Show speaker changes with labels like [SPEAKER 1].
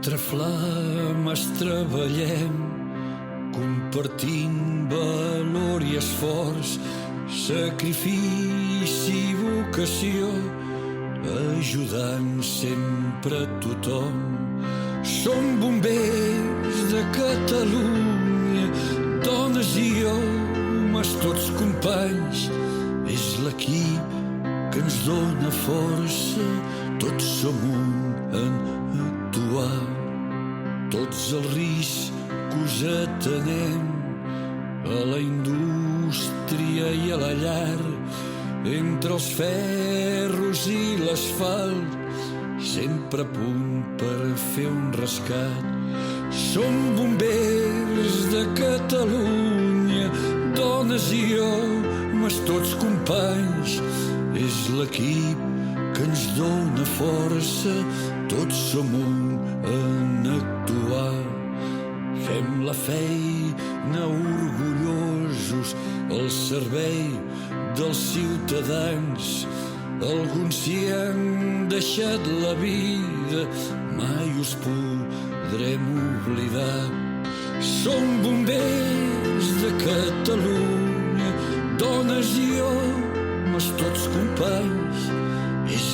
[SPEAKER 1] Entre flames treballem, compartint valor i esforç, sacrifici i vocació, ajudant sempre tothom. Som bombers de Catalunya, dones i homes, tots companys. És l'equip que ens dóna força, tots som un en actuar. Tots els riscos atenem, a la indústria i a la llar, entre els ferros i l'asfalt, sempre a punt per fer un rescat. Som bombers de Catalunya, dones i homes, tots companys. És l'equip que ens dóna força, tots som un en actuar. Fem la feina orgullosos al servei dels ciutadans. Alguns s'hi han deixat la vida, mai us podrem oblidar. Som bombers de Catalunya, dones i homes, tots companys. És